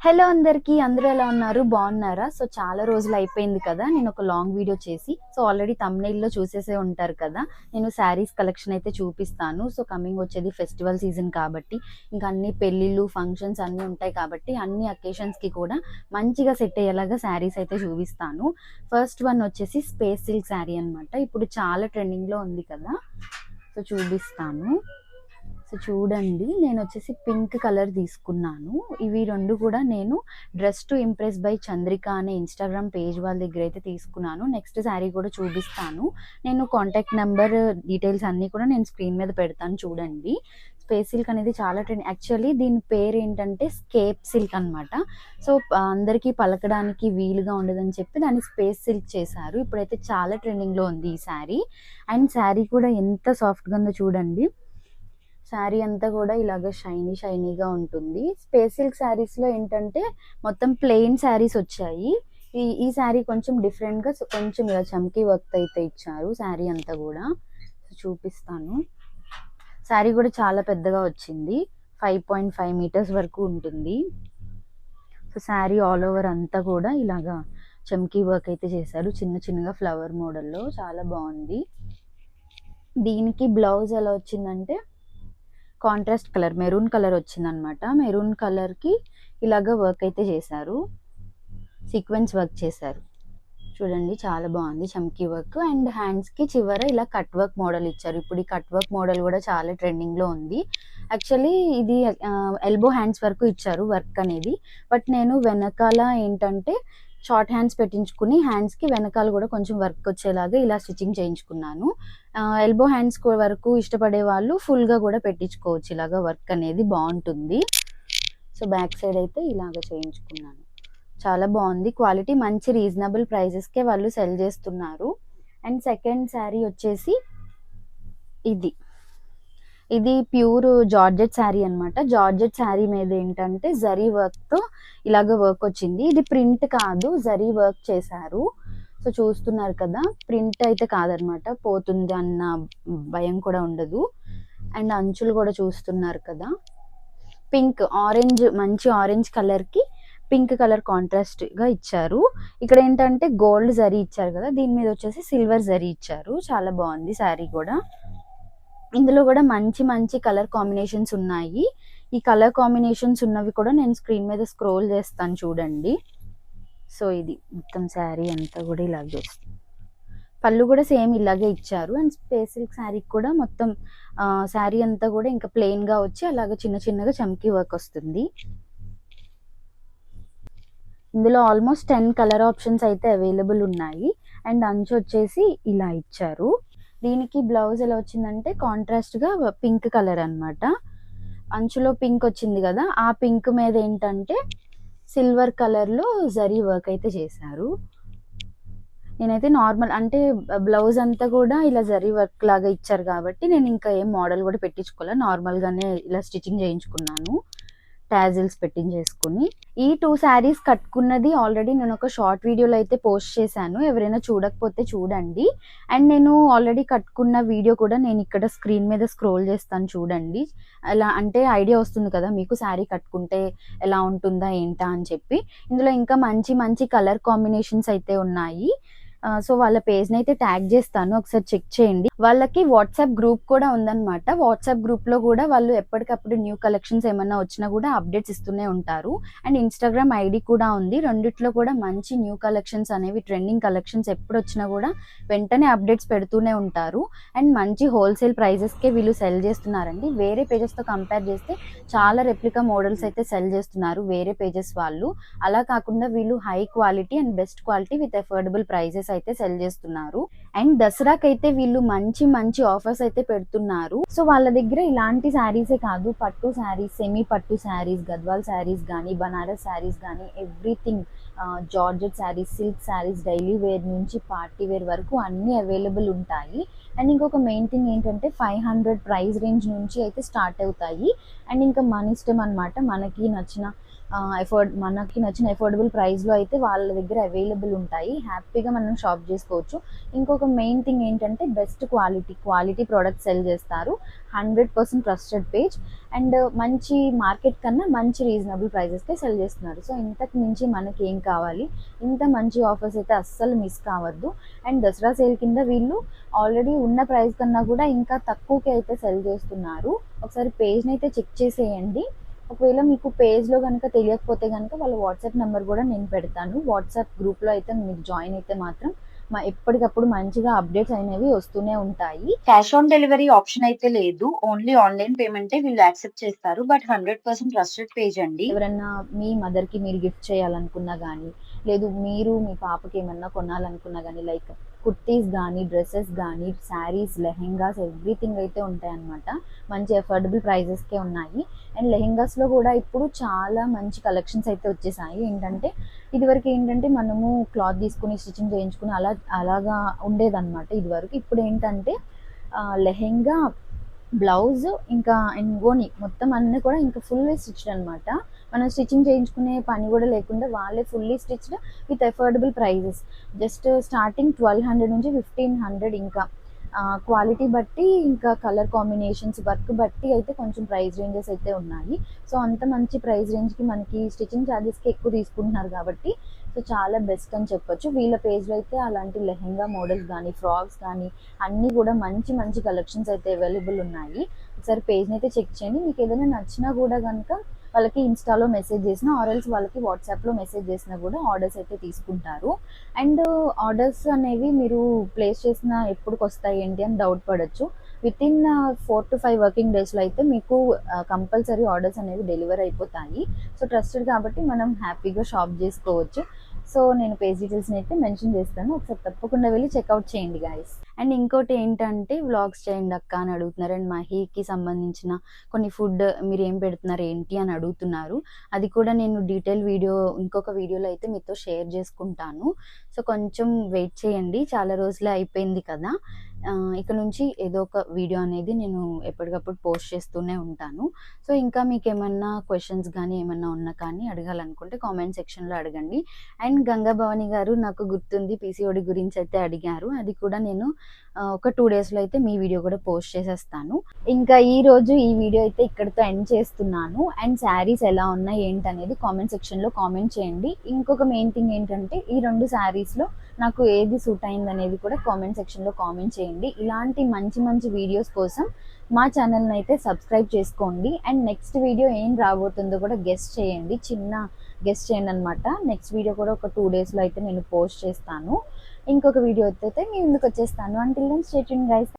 Hello అందరికీ, అందరూ ఎలా ఉన్నారు? బాగున్నారా? సో చాలా రోజులు అయిపోయింది కదా నేను ఒక లాంగ్ వీడియో చేసి. సో ఆల్రెడీ థంబ్నెయిల్లో చూసేసే ఉంటారు కదా, నేను శారీస్ కలెక్షన్ అయితే చూపిస్తాను. సో కమింగ్ వచ్చేది ఫెస్టివల్ సీజన్ కాబట్టి ఇంకా అన్ని పెళ్ళిళ్ళు ఫంక్షన్స్ అన్నీ ఉంటాయి కాబట్టి అన్ని అకేషన్స్కి కూడా మంచిగా సెట్ అయ్యేలాగా శారీస్ అయితే చూపిస్తాను. ఫస్ట్ వన్ వచ్చేసి స్పేస్ సిల్క్ శారీ అనమాట. ఇప్పుడు చాలా ట్రెండింగ్లో ఉంది కదా, సో చూపిస్తాను. సో చూడండి, నేను వచ్చేసి పింక్ కలర్ తీసుకున్నాను. ఇవి రెండు కూడా నేను dress to impress by Chandrika అనే ఇన్స్టాగ్రామ్ పేజ్ వాళ్ళ దగ్గర అయితే తీసుకున్నాను. నెక్స్ట్ శారీ కూడా చూపిస్తాను. నేను కాంటాక్ట్ నెంబర్ డీటెయిల్స్ అన్నీ కూడా నేను స్క్రీన్ మీద పెడతాను చూడండి. స్పేస్ సిల్క్ అనేది చాలా ట్రెండ్. యాక్చువల్లీ దీని పేరు ఏంటంటే స్కేప్ సిల్క్ అనమాట. సో అందరికీ పలకడానికి వీలుగా ఉండదని చెప్పి దాన్ని స్పేస్ సిల్క్ చేశారు. ఇప్పుడైతే చాలా ట్రెండింగ్లో ఉంది ఈ శారీ. అండ్ శారీ కూడా ఎంత సాఫ్ట్గా ఉందో చూడండి. శారీ అంతా కూడా ఇలాగ షైనీగా ఉంటుంది. స్పేస్ సిల్క్ శారీస్లో ఏంటంటే మొత్తం ప్లెయిన్ శారీస్ వచ్చాయి. ఈ శారీ కొంచెం డిఫరెంట్గా కొంచెం ఇలా చమ్కీ వర్క్ అయితే ఇచ్చారు శారీ అంతా కూడా. చూపిస్తాను. శారీ కూడా చాలా పెద్దగా వచ్చింది, 5.5 మీటర్స్ వరకు ఉంటుంది. సో శారీ ఆల్ ఓవర్ అంతా కూడా ఇలాగా చమ్కీ వర్క్ అయితే చేశారు, చిన్నగా ఫ్లవర్ మోడల్లో. చాలా బాగుంది. దీనికి బ్లౌజ్ ఎలా వచ్చిందంటే కాంట్రాస్ట్ కలర్ మెరూన్ కలర్ వచ్చిందనమాట. మెరూన్ కలర్కి ఇలాగ వర్క్ అయితే చేశారు, సీక్వెన్స్ వర్క్ చేశారు. చూడండి చాలా బాగుంది చమ్కీ వర్క్. అండ్ హ్యాండ్స్కి చివర ఇలా కట్ వర్క్ మోడల్ ఇచ్చారు. ఇప్పుడు ఈ కట్ వర్క్ మోడల్ కూడా చాలా ట్రెండింగ్లో ఉంది. యాక్చువల్లీ ఇది ఎల్బో హ్యాండ్స్ వరకు ఇచ్చారు వర్క్ అనేది. బట్ నేను వెనకాల ఏంటంటే షార్ట్ హ్యాండ్స్ పెట్టించుకుని హ్యాండ్స్కి వెనకాల కూడా కొంచెం వర్క్ వచ్చేలాగా ఇలా స్టిచ్చింగ్ చేయించుకున్నాను. ఎల్బో హ్యాండ్స్ వరకు ఇష్టపడే వాళ్ళు ఫుల్గా కూడా పెట్టించుకోవచ్చు, ఇలాగా వర్క్ అనేది బాగుంటుంది. సో బ్యాక్ సైడ్ అయితే ఇలాగ చేయించుకున్నాను. చాలా బాగుంది, క్వాలిటీ మంచి రీజనబుల్ ప్రైజెస్కే వాళ్ళు సెల్ చేస్తున్నారు. అండ్ సెకండ్ శారీ వచ్చేసి ఇది ప్యూర్ జార్జెట్ శారీ అనమాట. జార్జెట్ శారీ మీద ఏంటంటే జరీ వర్క్తో ఇలాగ వర్క్ వచ్చింది. ఇది ప్రింట్ కాదు, జరీ వర్క్ చేశారు. సో చూస్తున్నారు కదా, ప్రింట్ అయితే కాదనమాట, పోతుంది అన్న భయం కూడా ఉండదు. అండ్ అంచులు కూడా చూస్తున్నారు కదా, పింక్ ఆరెంజ్, మంచి ఆరెంజ్ కలర్కి పింక్ కలర్ కాంట్రాస్ట్గా ఇచ్చారు. ఇక్కడ ఏంటంటే గోల్డ్ జరీ ఇచ్చారు కదా, దీని మీద వచ్చేసి సిల్వర్ జరీ ఇచ్చారు. చాలా బాగుంది శారీ కూడా. ఇందులో కూడా మంచి కలర్ కాంబినేషన్స్ ఉన్నాయి. ఈ కలర్ కాంబినేషన్స్ ఉన్నవి కూడా నేను స్క్రీన్ మీద స్క్రోల్ చేస్తాను చూడండి. సో ఇది మొత్తం శారీ అంతా కూడా ఇలాగే వస్తుంది. పళ్ళు కూడా సేమ్ ఇలాగే ఇచ్చారు. అండ్ స్పేస్ సిల్క్ శారీకి కూడా మొత్తం శారీ అంతా కూడా ఇంకా ప్లెయిన్గా వచ్చి అలాగే చిన్నగా చమ్కీ వర్క్ వస్తుంది. ఇందులో ఆల్మోస్ట్ 10 కలర్ ఆప్షన్స్ అయితే అవైలబుల్ ఉన్నాయి. అండ్ అంచు వచ్చేసి ఇలా ఇచ్చారు. దీనికి బ్లౌజ్ ఎలా వచ్చిందంటే కాంట్రాస్ట్గా పింక్ కలర్ అనమాట. అంచులో పింక్ వచ్చింది కదా, ఆ పింక్ మీద ఏంటంటే సిల్వర్ కలర్లో జరీ వర్క్ అయితే చేశారు. నేనైతే నార్మల్ అంటే బ్లౌజ్ అంతా కూడా ఇలా జరీ వర్క్ లాగా ఇచ్చారు కాబట్టి నేను ఇంకా ఏం మోడల్ కూడా పెట్టించుకోలే, నార్మల్గానే ఇలా స్టిచ్చింగ్ చేయించుకున్నాను టాజిల్స్ పెట్టించేసుకుని. ఈ 2 శారీస్ కట్టుకున్నది ఆల్రెడీ నేను ఒక షార్ట్ వీడియోలో అయితే పోస్ట్ చేశాను, ఎవరైనా చూడకపోతే చూడండి. అండ్ నేను ఆల్రెడీ కట్టుకున్న వీడియో కూడా నేను ఇక్కడ స్క్రీన్ మీద స్క్రోల్ చేస్తాను చూడండి. అలా అంటే ఐడియా వస్తుంది కదా మీకు శారీ కట్టుకుంటే ఎలా ఉంటుందా ఏంటా అని చెప్పి. ఇందులో ఇంకా మంచి కలర్ కాంబినేషన్స్ అయితే ఉన్నాయి. సో వాళ్ళ పేజ్ని అయితే ట్యాగ్ చేస్తాను, ఒకసారి చెక్ చేయండి. వాళ్ళకి వాట్సాప్ గ్రూప్ కూడా ఉందన్నమాట. వాట్సాప్ గ్రూప్లో కూడా వాళ్ళు ఎప్పటికప్పుడు న్యూ కలెక్షన్స్ ఏమన్నా వచ్చినా కూడా అప్డేట్స్ ఇస్తూనే ఉంటారు. అండ్ ఇన్స్టాగ్రామ్ ఐడి కూడా ఉంది. రెండిట్లో కూడా మంచి న్యూ కలెక్షన్స్ అనేవి, ట్రెండింగ్ కలెక్షన్స్ ఎప్పుడు వచ్చినా కూడా వెంటనే అప్డేట్స్ పెడుతూనే ఉంటారు. అండ్ మంచి హోల్సేల్ ప్రైజెస్కే వీళ్ళు సెల్ చేస్తున్నారండి. వేరే పేజెస్తో కంపేర్ చేస్తే చాలా రెప్లికా మోడల్స్ అయితే సెల్ చేస్తున్నారు వేరే పేజెస్ వాళ్ళు. అలా కాకుండా వీళ్ళు high quality and best quality with affordable prices అయితే సెల్ చేస్తున్నారు. అండ్ దసరాకి అయితే వీళ్ళు మంచి ఆఫర్స్ అయితే పెడుతున్నారు. సో వాళ్ళ దగ్గర ఇలాంటి శారీసే కాదు, పట్టు శారీస్, సెమీ పట్టు శారీస్, గద్వాల్ శారీస్ కానీ, బనారస్ శారీస్ కానీ, everything, georgette saris, silk saris, daily wear నుంచి పార్టీ వేర్ వరకు అన్నీ అవైలబుల్ ఉంటాయి. అండ్ ఇంకొక మెయిన్ థింగ్ ఏంటంటే 500 ప్రైస్ రేంజ్ నుంచి అయితే స్టార్ట్ అవుతాయి. అండ్ ఇంకా మన ఇష్టం అనమాట, మనకి నచ్చిన మనకి నచ్చిన అఫోర్డబుల్ ప్రైస్లో అయితే వాళ్ళ దగ్గర అవైలబుల్ ఉంటాయి. హ్యాపీగా మనం షాప్ చేసుకోవచ్చు. ఇంకొక మెయిన్ థింగ్ ఏంటంటే బెస్ట్ క్వాలిటీ ప్రోడక్ట్ సెల్ చేస్తారు. 100% ట్రస్టెడ్ పేజ్ అండ్ మంచి మార్కెట్ కన్నా మంచి రీజనబుల్ ప్రైజెస్కే సెల్ చేస్తున్నారు. సో ఇంతకు మించి మనకి ఏం కావాలి? ఇంత మంచి ఆఫర్స్ అయితే అస్సలు మిస్ కావద్దు. అండ్ దసరా సేల్ కింద వీళ్ళు ఆల్రెడీ ఉన్న ప్రైస్ కన్నా కూడా ఇంకా తక్కువకి అయితే సెల్ చేస్తున్నారు. ఒకసారి పేజ్ని అయితే చెక్ చేసేయండి. ఒకవేళ మీకు పేజ్లో కనుక తెలియకపోతే కనుక వాళ్ళ వాట్సాప్ నెంబర్ కూడా నేను పెడతాను. వాట్సాప్ గ్రూప్లో అయితే మీరు జాయిన్ అయితే మాత్రం ఎప్పటికప్పుడు మంచిగా అప్డేట్స్ అనేవి వస్తూనే ఉంటాయి. క్యాష్ ఆన్ డెలివరీ ఆప్షన్ అయితే లేదు, ఓన్లీ ఆన్లైన్ పేమెంటే వీళ్ళు యాక్సెప్ట్ చేస్తారు. బట్ 100% ట్రస్టెడ్ పేజ్ అండి. ఎవరన్నా మీ మదర్కి మీరు గిఫ్ట్ చేయాలనుకున్నా కానీ, లేదు మీరు మీ పాపకి ఏమన్నా కొనాలనుకున్నా కానీ, లైక్ కుర్తీస్ కానీ, డ్రెస్సెస్ కానీ, శారీస్, లెహెంగాస్ ఎవ్రీథింగ్ అయితే ఉంటాయన్నమాట. మంచి అఫోర్డబుల్ ప్రైజెస్కే ఉన్నాయి. అండ్ లెహెంగాస్లో కూడా ఇప్పుడు చాలా మంచి కలెక్షన్స్ అయితే వచ్చేసాయి. ఏంటంటే ఇదివరకు ఏంటంటే మనము క్లాత్ తీసుకుని స్టిచ్చింగ్ చేయించుకుని అలాగా ఉండేదన్నమాట ఇదివరకు. ఇప్పుడు ఏంటంటే లెహెంగా, బ్లౌజ్ ఇంకా ఓని మొత్తం అన్నీ కూడా ఇంకా ఫుల్లీ స్టిచ్డ్ అనమాట. మనం స్టిచ్చింగ్ చేయించుకునే పని కూడా లేకుండా వాళ్ళే fully stitched with affordable prices. Just starting 1200 నుంచి 1500. ఇంకా క్వాలిటీ బట్టి ఇంకా కలర్ కాంబినేషన్స్ వర్క్ బట్టి అయితే కొంచెం ప్రైస్ రేంజెస్ అయితే ఉన్నాయి. సో అంత మంచి ప్రైస్ రేంజ్కి మనకి స్టిచ్చింగ్ ఛార్జెస్కి ఎక్కువ తీసుకుంటున్నారు కాబట్టి సో చాలా బెస్ట్ అని చెప్పొచ్చు. వీళ్ళ పేజ్లో అయితే అలాంటి లెహెంగా మోడల్స్ కానీ, ఫ్రాక్స్ కానీ అన్నీ కూడా మంచి మంచి కలెక్షన్స్ అయితే అవైలబుల్ ఉన్నాయి. ఒకసారి పేజ్ని అయితే చెక్ చేయండి. మీకు ఏదైనా నచ్చినా కూడా కనుక వాళ్ళకి ఇన్స్టాలో మెసేజ్ చేసినా ఆర్ఎల్స్ వాళ్ళకి వాట్సాప్లో మెసేజ్ చేసినా కూడా ఆర్డర్స్ అయితే తీసుకుంటారు. అండ్ ఆర్డర్స్ అనేవి మీరు ప్లేస్ చేసిన ఎప్పుడుకి వస్తాయి ఏంటి అని డౌట్ పడవచ్చు. వితిన్ 4 to 5 వర్కింగ్ డేస్లో అయితే మీకు కంపల్సరీ ఆర్డర్స్ అనేవి డెలివర్ అయిపోతాయి. సో ట్రస్టెడ్ కాబట్టి మనం హ్యాపీగా షాప్ చేసుకోవచ్చు. సో నేను పేజ్ డీటెయిల్స్ని అయితే మెన్షన్ చేస్తాను. ఒకసారి తప్పకుండా వెళ్ళి చెక్అవుట్ చేయండి గాయస్. అండ్ ఇంకోటి ఏంటంటే వ్లాగ్స్ చేయండి అక్క అని అడుగుతున్నారు. అండ్ మహీకి సంబంధించిన కొన్ని ఫుడ్ మీరు ఏం పెడుతున్నారు ఏంటి అని అడుగుతున్నారు. అది కూడా నేను డీటెయిల్ వీడియో ఇంకొక వీడియోలో అయితే మీతో షేర్ చేసుకుంటాను. సో కొంచెం వెయిట్ చేయండి, చాలా రోజులే అయిపోయింది కదా. ఇక నుంచి ఏదో ఒక వీడియో అనేది నేను ఎప్పటికప్పుడు పోస్ట్ చేస్తూనే ఉంటాను. సో ఇంకా మీకు ఏమన్నా క్వశ్చన్స్ కానీ ఏమన్నా ఉన్నా కానీ అడగాలనుకుంటే కామెంట్ సెక్షన్లో అడగండి. అండ్ గంగా భవాని గారు నాకు గుర్తుంది పీసీఓడి గురించి అయితే అడిగారు. అది కూడా నేను ఒక 2 డేస్లో అయితే మీ వీడియో కూడా పోస్ట్ చేసేస్తాను. ఇంకా ఈరోజు ఈ వీడియో అయితే ఇక్కడితో ఎండ్ చేస్తున్నాను. అండ్ శారీస్ ఎలా ఉన్నాయి ఏంటనేది కామెంట్ సెక్షన్లో కామెంట్ చేయండి. ఇంకొక మెయిన్ థింగ్ ఏంటంటే ఈ 2 శారీస్లో నాకు ఏది సూట్ అయింది అనేది కూడా కామెంట్ సెక్షన్లో కామెంట్ చేయండి. ఇలాంటి మంచి మంచి వీడియోస్ కోసం మా ఛానల్ని అయితే సబ్స్క్రైబ్ చేసుకోండి. అండ్ నెక్స్ట్ వీడియో ఏం రాబోతుందో కూడా గెస్ట్ చేయండి, చిన్న గెస్ట్ చేయండి అనమాట. నెక్స్ట్ వీడియో కూడా ఒక 2 డేస్లో అయితే నేను పోస్ట్ చేస్తాను. ఇంకొక వీడియో అయితే మీ ముందుకు వచ్చేస్తాను. Until then stay tuned guys.